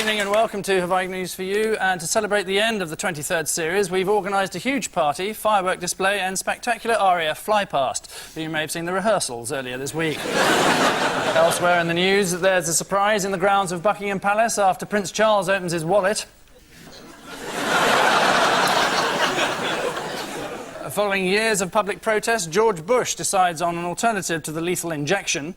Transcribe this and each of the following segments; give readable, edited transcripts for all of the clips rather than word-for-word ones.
evening and welcome to Have I News for You. And to celebrate the end of the 23rd series, we've organised a huge party, firework display and spectacular RAF fly-past. You may have seen the rehearsals earlier this week. Elsewhere in the news, there's a surprise in the grounds of Buckingham Palace after Prince Charles opens his wallet. Following years of public protest, George Bush decides on an alternative to the lethal injection.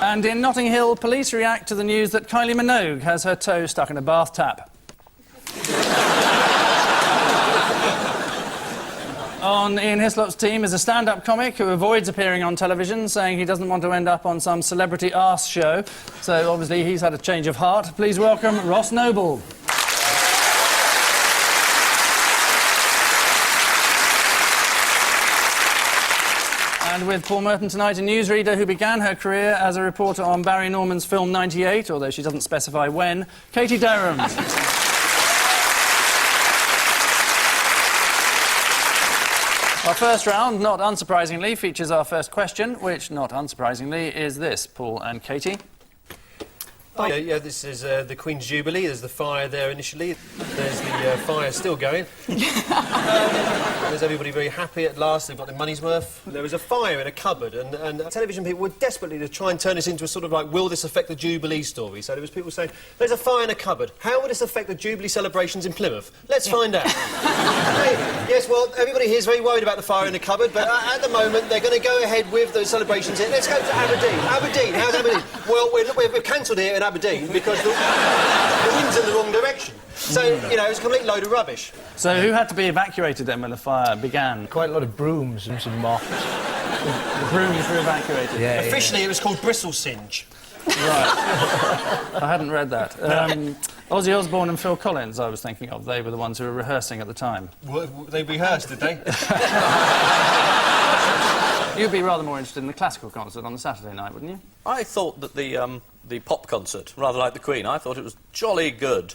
And in Notting Hill, police react to the news that Kylie Minogue has her toe stuck in a bath tap. On Ian Hislop's team is a stand-up comic who avoids appearing on television, saying he doesn't want to end up on some celebrity arse show. So obviously he's had a change of heart. Please welcome Ross Noble. And with Paul Merton tonight, a newsreader who began her career as a reporter on Barry Norman's film 98, although she doesn't specify when, Katie Derham. Our first round, not unsurprisingly, features our first question, which, not unsurprisingly, is this. Paul and Katie. Oh, yeah, this is the Queen's Jubilee. There's the fire there initially. There's the fire still going. There's everybody very happy at last. They've got their money's worth. There was a fire in a cupboard, and television people were desperately to try and turn this into a sort of like, will this affect the Jubilee story? So there was people saying, there's a fire in a cupboard. How will this affect the Jubilee celebrations in Plymouth? Let's find out. Yes, well, everybody here is very worried about the fire in the cupboard, but at the moment they're going to go ahead with the celebrations here. Let's go to Aberdeen. Aberdeen, how's Aberdeen? Well, we've cancelled here in Aberdeen because the wind's in the wrong direction. So, you know, it's a complete load of rubbish. So who had to be evacuated then when the fire began? Quite a lot of brooms and some mops. The brooms were evacuated? Yeah, officially, it was called Bristle Singe. Right. I hadn't read that. Ozzy Osbourne and Phil Collins, I was thinking of. They were the ones who were rehearsing at the time. Well, they rehearsed, did they? You'd be rather more interested in the classical concert on the Saturday night, wouldn't you? I thought that the pop concert, rather like the Queen, I thought it was jolly good.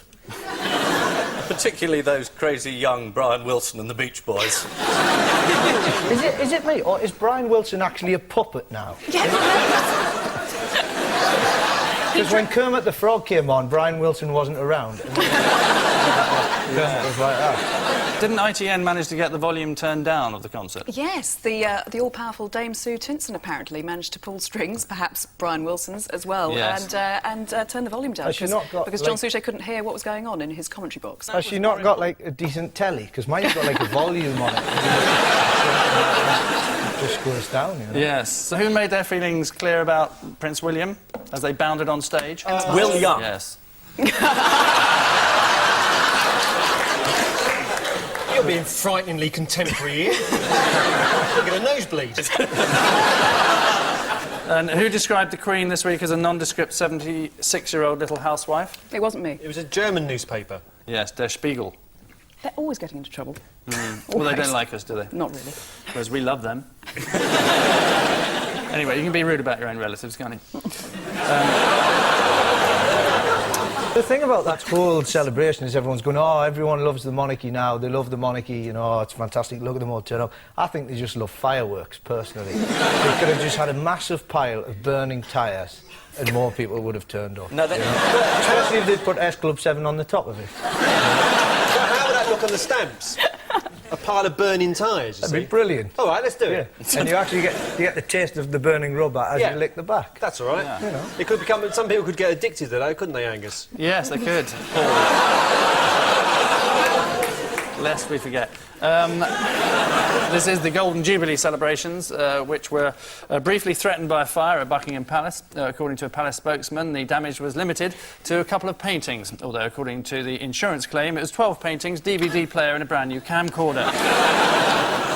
Particularly those crazy young Brian Wilson and the Beach Boys. Is it me, or is Brian Wilson actually a puppet now? Because when Kermit the Frog came on, Brian Wilson wasn't around. Kermit was like that. Didn't ITN manage to get the volume turned down of the concert? Yes, the all-powerful Dame Sue Tinson apparently managed to pull strings, perhaps Brian Wilson's as well, yes. and turn the volume down because John Suchet couldn't hear what was going on in his commentary box. Has she not got, like, a decent telly? Because mine's got, like, a volume on it. It just goes down, you know? Yes. So who made their feelings clear about Prince William as they bounded on stage? Will Young. Yes. You're being frighteningly contemporary here. You'll get a nosebleed. And who described the Queen this week as a nondescript 76-year-old little housewife? It wasn't me. It was a German newspaper. Yes, Der Spiegel. They're always getting into trouble. Well, they don't like us, do they? Not really. Whereas we love them. Anyway, you can be rude about your own relatives, can't you? The thing about that whole celebration is everyone's going, oh, everyone loves the monarchy now, they love the monarchy, you know, oh, it's fantastic, look at them all turn up. I think they just love fireworks, personally. They could have just had a massive pile of burning tyres and more people would have turned up. No, you know? Especially if they'd put S Club 7 on the top of it. So how would that look on the stamps? A pile of burning tyres, you That'd see? be brilliant. All right, let's do it. Yeah. And you actually get the taste of the burning rubber as you lick the back. That's all right. Yeah. You know. It could become... Some people could get addicted to that, couldn't they, Angus? Yes, they could. Lest we forget. This is the Golden Jubilee celebrations, which were briefly threatened by a fire at Buckingham Palace. According to a palace spokesman, the damage was limited to a couple of paintings, although according to the insurance claim, it was 12 paintings, DVD player and a brand new camcorder.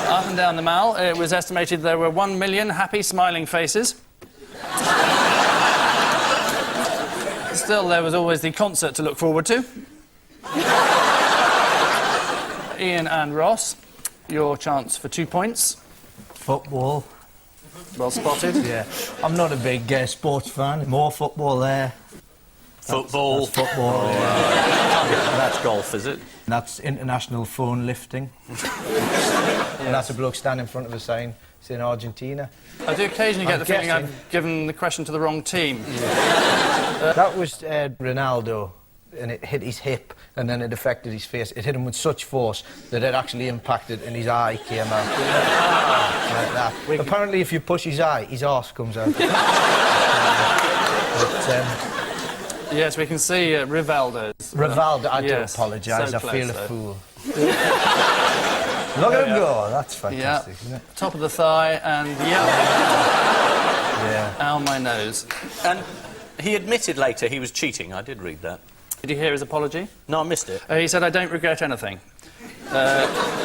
Up and down the Mall, it was estimated there were 1 million happy, smiling faces. Still, there was always the concert to look forward to. Ian and Ross, your chance for 2 points. Football. Well spotted. Yeah. I'm not a big sports fan. More football there. Football. That's football. That's golf, is it? That's international phone lifting. And that's a bloke standing in front of a sign It's in Argentina. I do occasionally get I'm the feeling guessing. I've given the question to the wrong team. That was Ronaldo, and it hit his hip, and then it affected his face. It hit him with such force that it actually impacted, and his eye came out. Like that. Apparently, if you push his eye, his arse comes out. Yes, we can see Rivaldo's. Rivaldo, I do yes, apologise, so I feel a close, fool. Look at him go, that's fantastic, isn't it? Top of the thigh and Yeah. ow, my nose. And he admitted later he was cheating. I did read that. Did you hear his apology? No, I missed it. He said, I don't regret anything.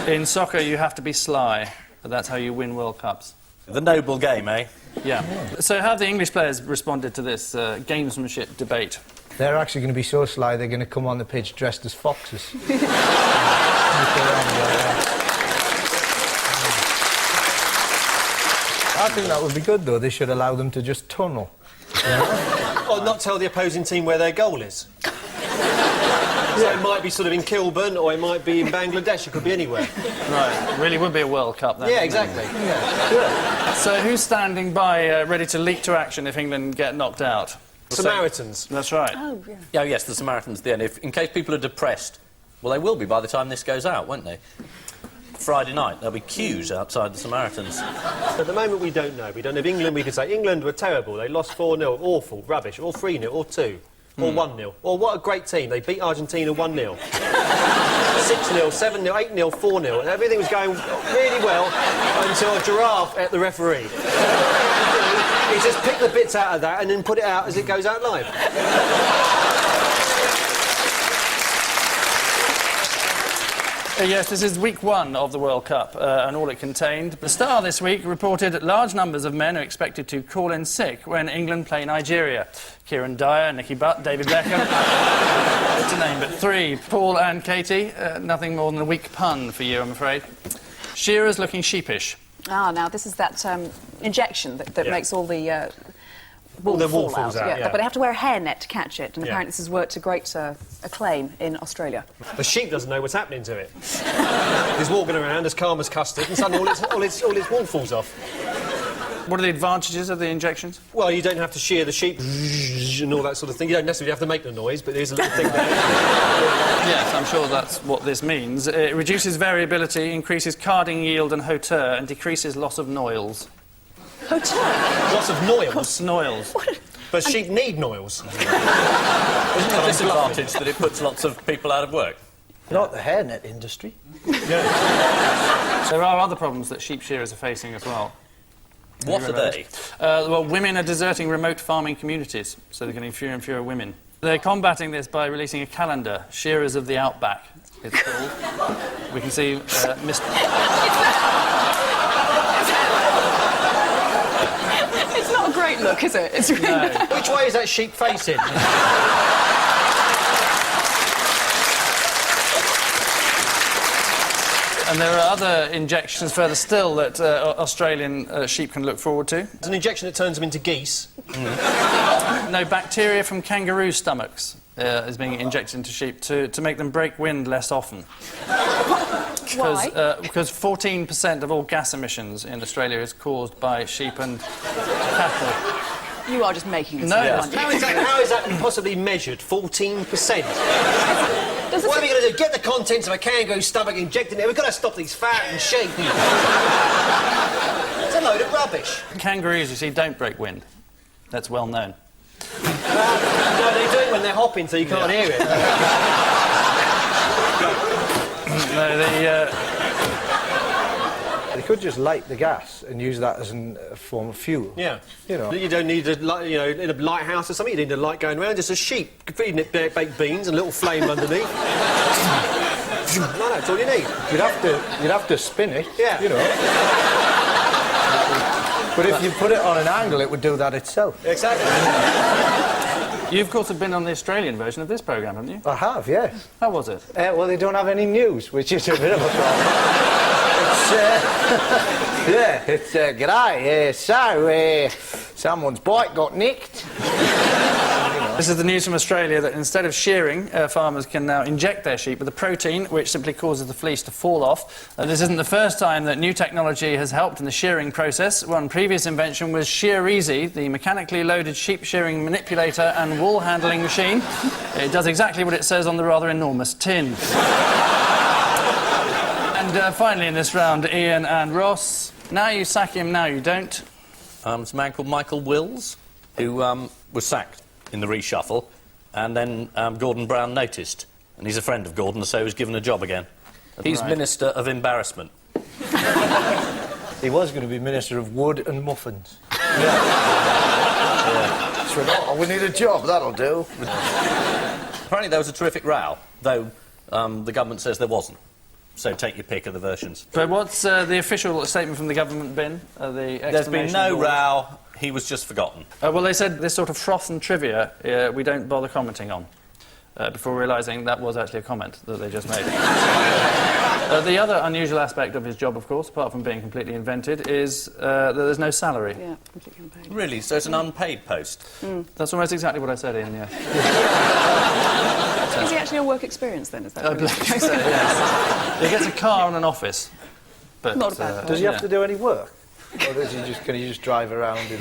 In soccer, you have to be sly, but that's how you win World Cups. The noble game, eh? Yeah. So how have the English players responded to this gamesmanship debate? They're actually going to be so sly, they're going to come on the pitch dressed as foxes. I think that would be good, though. They should allow them to just tunnel. Or not tell the opposing team where their goal is. So it might be sort of in Kilburn, or it might be in Bangladesh. It could be anywhere. Right, really would be a World Cup then. Yeah, wouldn't it? exactly. So who's standing by, ready to leap to action if England get knocked out? Samaritans. That's right. Oh, yeah. Oh, yes, the Samaritans at the end. In case people are depressed, well, they will be by the time this goes out, won't they? Friday night, there'll be queues outside the Samaritans. At the moment, we don't know. We don't know if England, we could say England were terrible. They lost 4-0, awful, rubbish, or 3-0, or 2, or 1-0. Or what a great team. They beat Argentina 1-0. 6-0, 7-0, 8-0, 4-0. Everything was going really well until a giraffe at the referee. He just picked the bits out of that and then put it out as it goes out live. Yes, this is week 1 of the World Cup and all it contained. The Star this week reported large numbers of men are expected to call in sick when England play Nigeria. Kieran Dyer, Nicky Butt, David Beckham, to name but 3. Paul and Katie, nothing more than a weak pun for you, I'm afraid. Shearer's looking sheepish. Ah, now this is that injection that Yeah. makes all the All the wool wool fall falls out, yeah. But they have to wear a hairnet to catch it, and Yeah. apparently this has worked to great acclaim in Australia. The sheep doesn't know what's happening to it. He's walking around as calm as custard, and suddenly all its wool falls off. What are the advantages of the injections? Well, you don't have to shear the sheep and all that sort of thing. You don't necessarily have to make the noise, but there's a little thing there. Yes, I'm sure that's what this means. It reduces variability, increases carding yield and hauteur, and decreases loss of noils. Lots of noils. Noils. But sheep need noils. Isn't the disadvantage that it puts lots of people out of work? Not the hairnet industry. There are other problems that sheep shearers are facing as well. What are they? Well, women are deserting remote farming communities, so they're getting fewer and fewer women. They're combating this by releasing a calendar, Shearers of the Outback, it's called. We can see Mr. It's not a great look, is it? It's really No. Which way is that sheep facing? And there are other injections further still that Australian sheep can look forward to. It's an injection that turns them into geese. No, bacteria from kangaroo stomachs is being injected into sheep to make them break wind less often. Why? Because 14% of all gas emissions in Australia is caused by sheep and cattle. You are just making this No, up, yes. aren't you? How is that possibly measured? 14%? Does What are it- we going to do? Get the contents of a kangaroo stomach injected in it? We've got to stop these fattened sheep. It's a load of rubbish. Kangaroos, you see, don't break wind. That's well known. No, they do it when they're hopping, so you can't hear it. No, They could just light the gas and use that as a form of fuel. Yeah. You know. You don't need a light, in a lighthouse or something. You need a light going around. Just a sheep feeding it baked beans and a little flame underneath. No, that's all you need. You'd have to spin it. Yeah. You know. But if you put it on an angle, it would do that itself. Exactly. you, of course, have been on the Australian version of this programme, haven't you? I have, yes. How was it? Well, they don't have any news, which is a bit of a problem. It's g'day. So, someone's bike got nicked. You know. This is the news from Australia that instead of shearing, farmers can now inject their sheep with a protein which simply causes the fleece to fall off. This isn't the first time that new technology has helped in the shearing process. One previous invention was Shear Easy, the mechanically loaded sheep shearing manipulator and wool handling machine. It does exactly what it says on the rather enormous tin. And finally in this round, Ian and Ross. Now you sack him, now you don't. It's a man called Michael Wills, who was sacked in the reshuffle, and then Gordon Brown noticed. And he's a friend of Gordon, so he was given a job again. He's Right. Minister of Embarrassment. He was going to be Minister of Wood and Muffins. So, oh, we need a job, that'll do. Apparently there was a terrific row, though the government says there wasn't. So take your pick of the versions. But what's the official statement from the government been? There's been no row, he was just forgotten. Well, they said this sort of froth and trivia we don't bother commenting on, before realising that was actually a comment that they just made. The other unusual aspect of his job, of course, apart from being completely invented, is that there's no salary. Yeah, completely unpaid. Really? So it's an unpaid post? That's almost exactly what I said, Ian, yeah. Is he actually a work experience then? Is that I believe so, yes. He gets a car and an office. But, Not a bad car. Does he have to do any work? Or can he just drive around and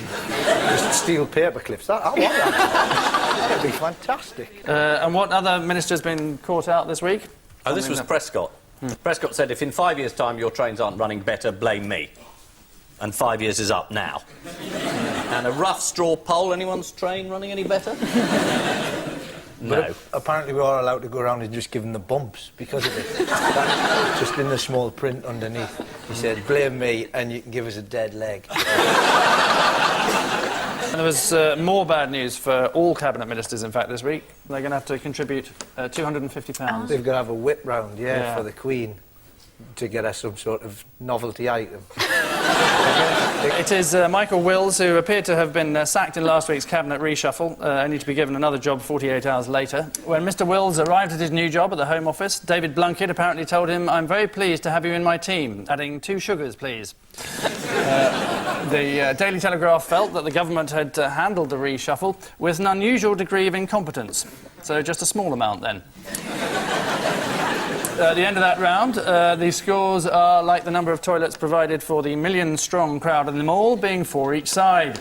just steal paper clips? I want that. That'd be fantastic. And what other minister's been caught out this week? Oh, this was Prescott. Prescott said, if in 5 years' time your trains aren't running better, blame me. And 5 years is up now. And a rough straw poll, anyone's train running any better? No. But apparently we are allowed to go around and just give him the bumps because of it. That's just in the small print underneath. He said, blame me and you can give us a dead leg. And there was more bad news for all cabinet ministers, in fact, this week. They're going to have to contribute £250. They've got to have a whip round, for the Queen to get us some sort of novelty item. It is Michael Wills, who appeared to have been sacked in last week's cabinet reshuffle, only to be given another job 48 hours later. When Mr Wills arrived at his new job at the Home Office, David Blunkett apparently told him, "I'm very pleased to have you in my team," adding 2 sugars, please. The Daily Telegraph felt that the government had handled the reshuffle with an unusual degree of incompetence. So just a small amount, then. At the end of that round, the scores are like the number of toilets provided for the million-strong crowd in the mall, being 4 each side.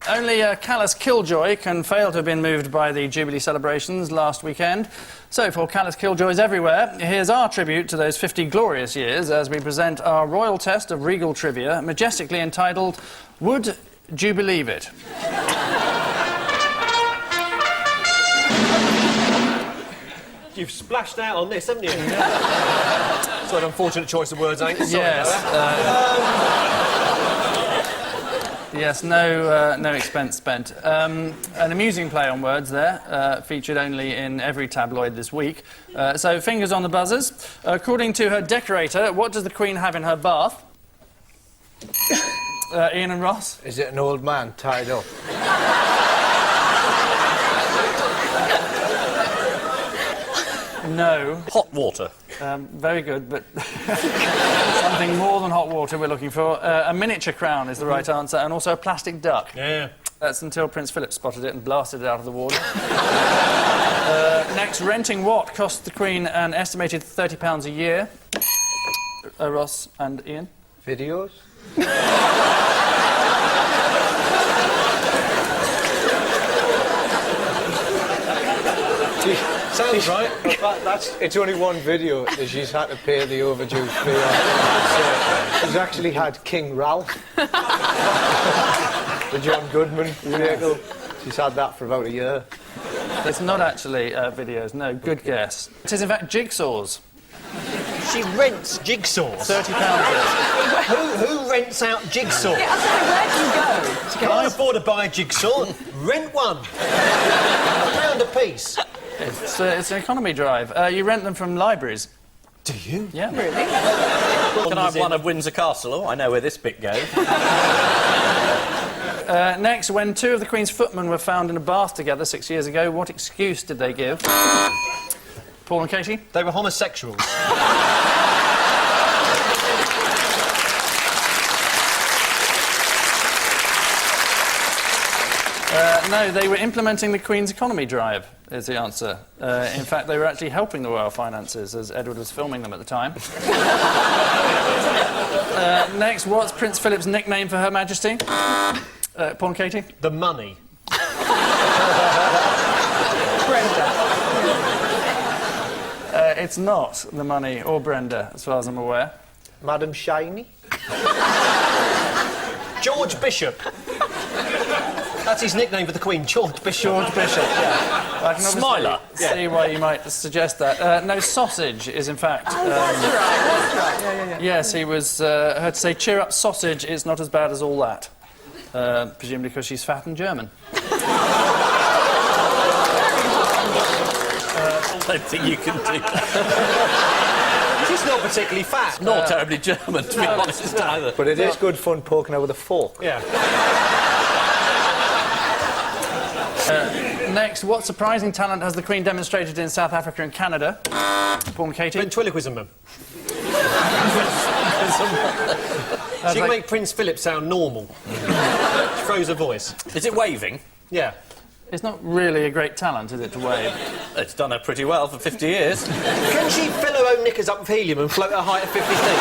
Only Callus Killjoy can fail to have been moved by the Jubilee celebrations last weekend. So, for Callus Killjoys everywhere, here's our tribute to those 50 glorious years as we present our royal test of regal trivia, majestically entitled, Would You Believe It? You've splashed out on this, haven't you? It's an unfortunate choice of words, ain't it? Sorry Yes. about that. Yes, no expense spent. An amusing play on words there, featured only in every tabloid this week. So, fingers on the buzzers. According to her decorator, what does the Queen have in her bath? Ian and Ross? Is it an old man tied up? No. Hot water. Very good, but something more than hot water we're looking for. A miniature crown is the right answer, and also a plastic duck. Yeah. That's until Prince Philip spotted it and blasted it out of the water. Next, renting what cost the Queen an estimated £30 a year? Ross and Ian? Videos? Sounds right. It's only one video that she's had to pay the overdue fee on. So she's actually had King Ralph, the John Goodman vehicle. She's had that for about a year. It's not actually videos, no, good guess. It is in fact jigsaws. She rents jigsaws. £30. Who rents out jigsaws? Yeah, I was like, where do you go? Can I afford to buy a jigsaw? Rent one. £1 a piece. It's an economy drive. You rent them from libraries. Do you? Yeah. Really? Can I have one of Windsor Castle? Oh, I know where this bit goes. Next, when 2 of the Queen's footmen were found in a bath together 6 years ago, what excuse did they give? Paul and Katie? They were homosexuals. No, they were implementing the Queen's economy drive, is the answer. In fact, they were actually helping the royal finances as Edward was filming them at the time. Next, what's Prince Philip's nickname for Her Majesty? Paul and Katie? The money. It's not the money or Brenda, as far as I'm aware. Madam Shiny? George Bishop. That's his nickname for the Queen, George Bishop. George Bishop, yeah. I can obviously Smiler. see why you might suggest that. No, sausage is in fact... That's right. Yeah. Yes, he was heard to say, cheer up, sausage, it's not as bad as all that. Presumably because she's fat and German. I don't think you can do that. She's not particularly fat. Not terribly German, to be honest, either. But it is good fun poking her with a fork. Yeah. Next, what surprising talent has the Queen demonstrated in South Africa and Canada? Paul and Katie? Ventriloquism, ma'am. She can make Prince Philip sound normal. She throws her voice. Is it waving? Yeah. It's not really a great talent, is it, to wave? It's done her pretty well for 50 years. Can she fill her own knickers up with helium and float her height at 50 feet?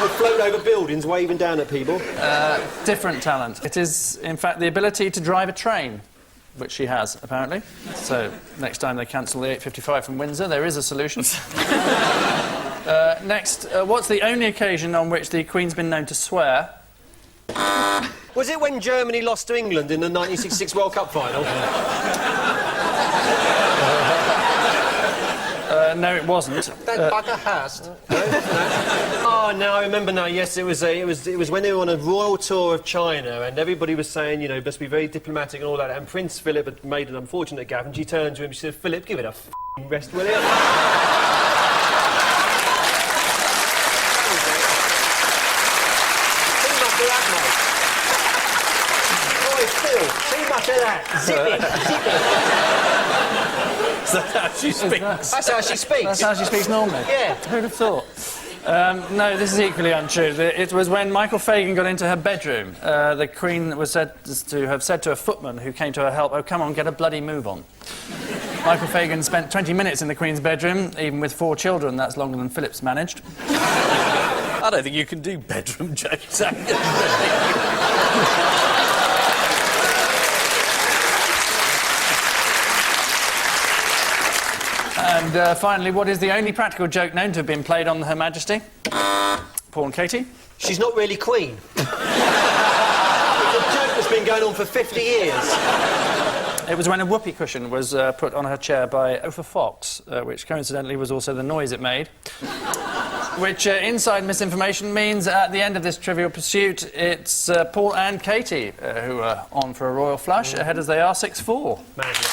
Or float over buildings, waving down at people? Different talent. It is, in fact, the ability to drive a train, which she has, apparently. So, next time they cancel the 8:55 from Windsor, there is a solution. Next, what's the only occasion on which the Queen's been known to swear? Was it when Germany lost to England in the 1966 World Cup final? No, it wasn't. That bugger hast. No? Oh, no, I remember now. Yes, it was when they were on a royal tour of China, and everybody was saying, you know, must be very diplomatic and all that. And Prince Philip had made an unfortunate gaffe, and she turned to him. She said, "Philip, give it a f***ing rest, will you?" Too much of that. Zip it. That's how she speaks. That's how she speaks. That's how she speaks normally? Yeah. Who'd have thought? No, this is equally untrue. It was when Michael Fagan got into her bedroom. The Queen was said to have said to a footman who came to her help, "Oh, come on, get a bloody move on." Michael Fagan spent 20 minutes in the Queen's bedroom. Even with 4 children, that's longer than Philip's managed. I don't think you can do bedroom jokes. And finally, what is the only practical joke known to have been played on Her Majesty? Paul and Katie? She's not really Queen. It's a joke that's been going on for 50 years. It was when a whoopee cushion was put on her chair by Ophir Fox, which coincidentally was also the noise it made. Which, inside misinformation, means at the end of this Trivial Pursuit, it's Paul and Katie who are on for a royal flush, ahead as they are 6-4. Magic.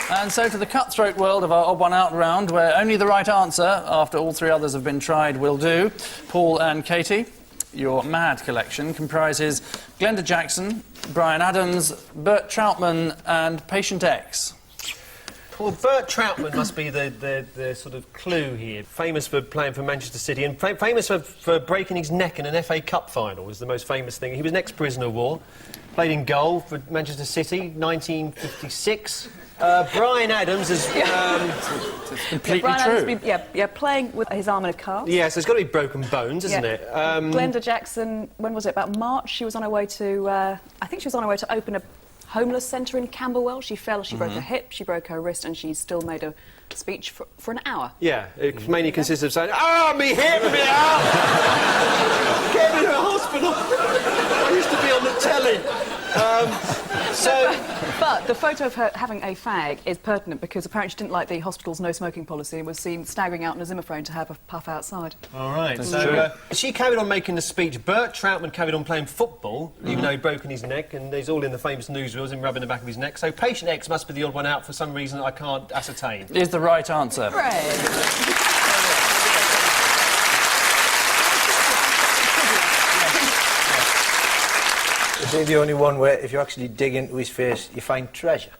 And so to the cutthroat world of our odd one out round, where only the right answer, after all 3 others have been tried, will do. Paul and Katie, your mad collection comprises Glenda Jackson, Bryan Adams, Bert Troutman and Patient X. Well, Bert Troutman must be the sort of clue here. Famous for playing for Manchester City and famous for breaking his neck in an FA Cup final was the most famous thing. He was an ex-prisoner of war, played in goal for Manchester City, 1956. Bryan Adams is... Completely Bryan true. Adams, playing with his arm in a cast. Yes, there's got to be broken bones, isn't it? Glenda Jackson, when was it? About March, she was on her way to... I think she was on her way to open a homeless centre in Camberwell. She fell, she broke her hip, she broke her wrist, and she still made a speech for an hour. Yeah, it mainly consists of saying, "Ah, me hip, me out! Get me to the hospital! I used to be on the telly." But the photo of her having a fag is pertinent because apparently she didn't like the hospital's no smoking policy and was seen staggering out in a Zimmer frame to have a puff outside. All right, so she carried on making the speech. Bert Troutman carried on playing football, even though he'd broken his neck, and he's all in the famous newsreels and rubbing the back of his neck. So Patient X must be the odd one out for some reason that I can't ascertain. Is the right answer. Right. Is he the only one where, if you actually dig into his face, you find treasure?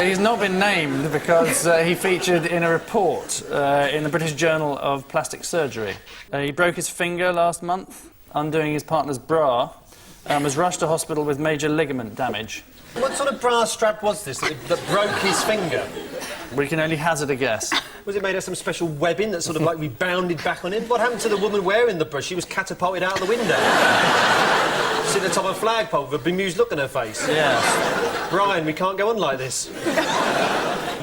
he's not been named because he featured in a report in the British Journal of Plastic Surgery. He broke his finger last month, undoing his partner's bra, and was rushed to hospital with major ligament damage. What sort of bra strap was this that broke his finger? We can only hazard a guess. Was it made of some special webbing that sort of like rebounded back on him? What happened to the woman wearing the bra? She was catapulted out of the window. She's at the top of a flagpole with a bemused look on her face. Yes. Brian, we can't go on like this.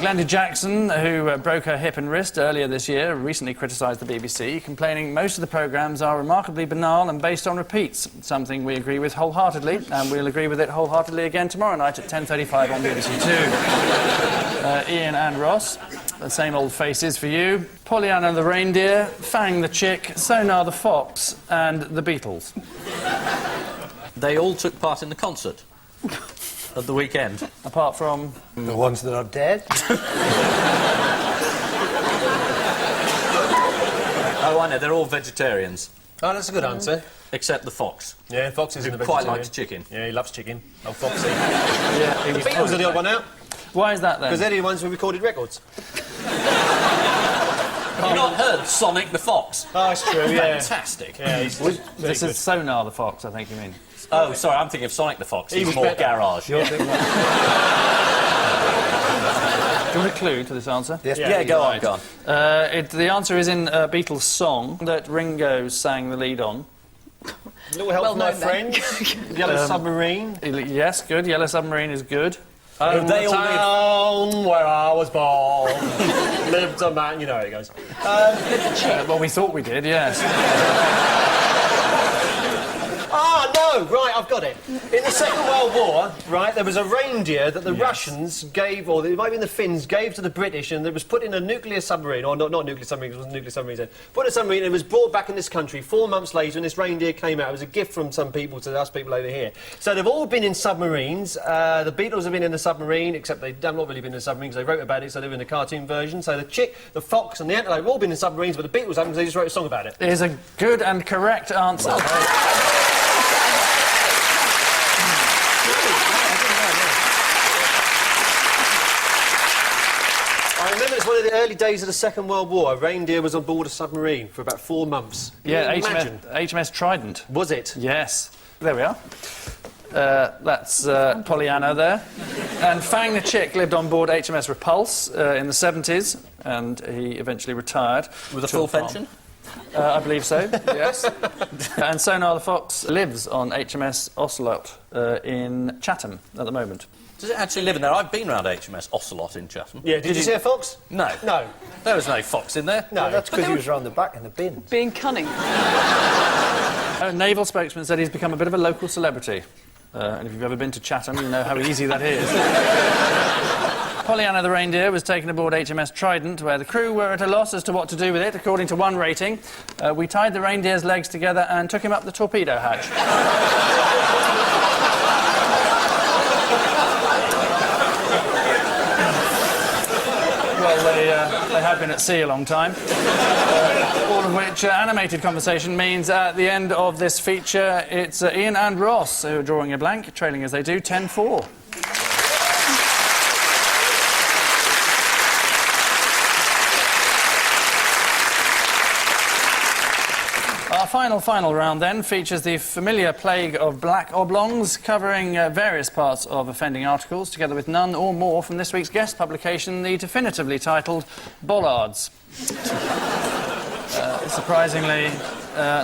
Glenda Jackson, who broke her hip and wrist earlier this year, recently criticised the BBC, complaining most of the programmes are remarkably banal and based on repeats, something we agree with wholeheartedly, and we'll agree with it wholeheartedly again tomorrow night at 10:35 on BBC Two. Ian and Ross, the same old faces for you. Pollyanna the reindeer, Fang the chick, Sonar the fox, and the Beatles. They all took part in the concert at the weekend. Apart from... The ones that are dead. Oh, I know, they're all vegetarians. Oh, that's a good answer. Except the fox. Yeah, Fox isn't a Who vegetarian. quite likes chicken. Yeah, he loves chicken. Oh, Foxy. Yeah, he The was Beatles are the odd one out, Why is that then? because they're the ones who recorded records. Have you not heard Sonic the Fox? Oh, it's true, yeah. Fantastic. Yeah, he's This is Sonar the fox, I think you mean. Oh, sorry, I'm thinking of Sonic the Fox. He's was more better. garage. Do you want a clue to this answer? Yes, Yeah, go on, go on. The answer is in a Beatles song that Ringo sang the lead on. Little help Well from my known then. friends. Yellow Submarine. Yes, good. Yellow Submarine is good. In they the all live- town where I was born lived a man. You know how it goes. Well, we thought we did, yes. Ah, no, right, I've got it. In the Second World War, right, there was a reindeer that the Russians gave, or it might be the Finns, gave to the British, and it was put in a nuclear submarine, or not nuclear submarine, it wasn't nuclear submarine then. Put in a submarine, and it was brought back in this country 4 months later, and this reindeer came out. It was a gift from some people to us people over here. So they've all been in submarines. The Beatles have been in the submarine, except they have not really been in the submarines. They wrote about it, so they were in the cartoon version. So the chick, the fox, and the antelope have all been in submarines, but the Beatles haven't, so they just wrote a song about it. It is a good and correct answer. I remember it's one of the early days of the Second World War. A reindeer was on board a submarine for about 4 months. Yeah, Can you imagine? HMS Trident. Was it? Yes. There we are. That's Pollyanna there. And Fang the chick lived on board HMS Repulse in the 70s, and he eventually retired. With a full pension? I believe so, yes. And Sonar the Fox lives on HMS Ocelot in Chatham at the moment. Does it actually live in there? I've been round HMS Ocelot in Chatham. Yeah, did you see a fox? No. No. There was no fox in there. No. That's because he was round the back in the bin. Being cunning. A naval spokesman said he's become a bit of a local celebrity. And if you've ever been to Chatham, you know how easy that is. Pollyanna the reindeer was taken aboard HMS Trident, where the crew were at a loss as to what to do with it. According to one rating, we tied the reindeer's legs together and took him up the torpedo hatch. Well, they have been at sea a long time. All of which animated conversation means at the end of this feature, it's Ian and Ross who are drawing a blank, trailing as they do 10-4. Our final round then features the familiar plague of black oblongs, covering various parts of offending articles, together with none or more from this week's guest publication, the definitively titled Bollards. Surprisingly,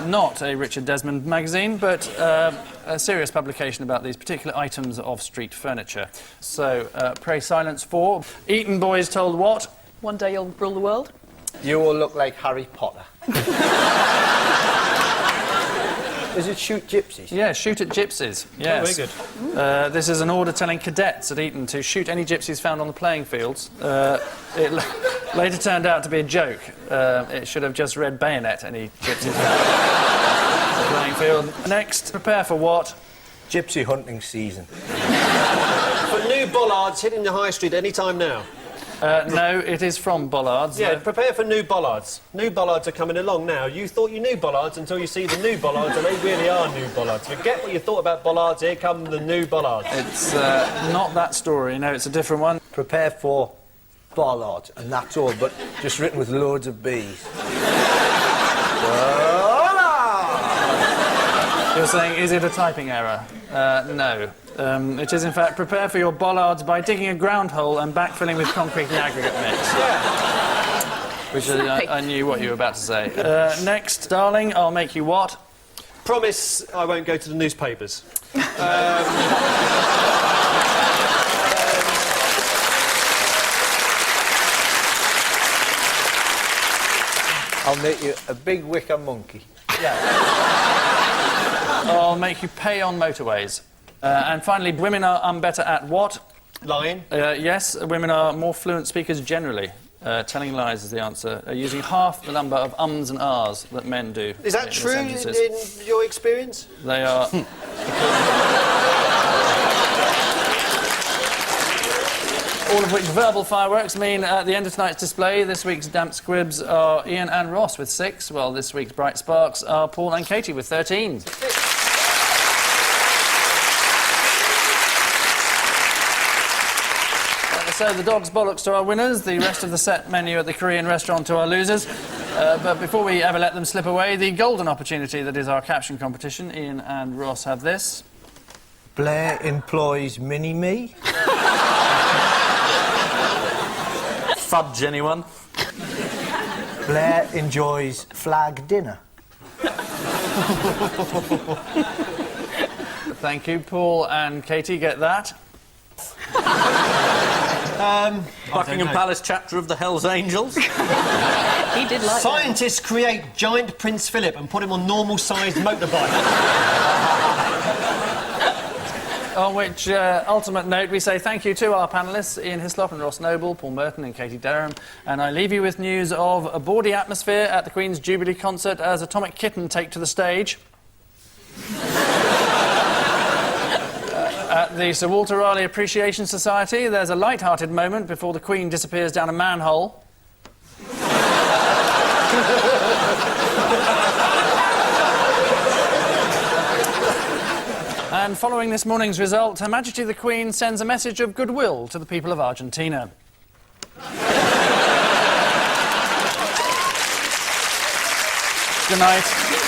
not a Richard Desmond magazine, but a serious publication about these particular items of street furniture. So, pray silence for Eton boys told what? One day you'll rule the world. You will look like Harry Potter. Is it shoot gypsies? Yeah, shoot at gypsies. Yes. Oh, very good. This is an order telling cadets at Eton to shoot any gypsies found on the playing fields. It later turned out to be a joke. It should have just read bayonet any gypsies found on the playing field. Next, prepare for what? Gypsy hunting season. For new bollards hitting the high street any time now. No, it is from Bollards. Yeah, prepare for new bollards. New bollards are coming along now. You thought you knew bollards until you see the new bollards, and they really are new bollards. Forget what you thought about bollards, here come the new bollards. It's not that story, no, it's a different one. prepare for bollards, and that's all, but just written with loads of B's. You're saying, is it a typing error? No. It is, in fact, prepare for your bollards by digging a ground hole and backfilling with concrete and aggregate mix. Which I knew what you were about to say. Next, darling, I'll make you what? Promise I won't go to the newspapers. I'll make you a big wicker monkey. I'll make you pay on motorways. And finally, women are better at what? Lying. Yes, women are more fluent speakers generally. Telling lies is the answer. Using half the number of ums and ahs that men do. Is that true in your experience? They are... All of which verbal fireworks mean at the end of tonight's display, this week's damp squibs are Ian and Ross with 6, while this week's bright sparks are Paul and Katie with 13. So the dog's bollocks to our winners, the rest of the set menu at the Korean restaurant to our losers. But before we ever let them slip away, the golden opportunity that is our caption competition. Ian and Ross have this. Blair employs mini-me. Fudge, anyone? Blair enjoys flag dinner. Thank you. Paul and Katie get that. Buckingham Palace chapter of the Hells Angels. He did like Scientists create giant Prince Philip and put him on normal-sized motorbike. On which ultimate note, we say thank you to our panellists, Ian Hislop and Ross Noble, Paul Merton and Katie Derham. And I leave you with news of a bawdy atmosphere at the Queen's Jubilee concert as Atomic Kitten take to the stage. At the Sir Walter Raleigh Appreciation Society, there's a light-hearted moment before the Queen disappears down a manhole. And following this morning's result, Her Majesty the Queen sends a message of goodwill to the people of Argentina. Good night.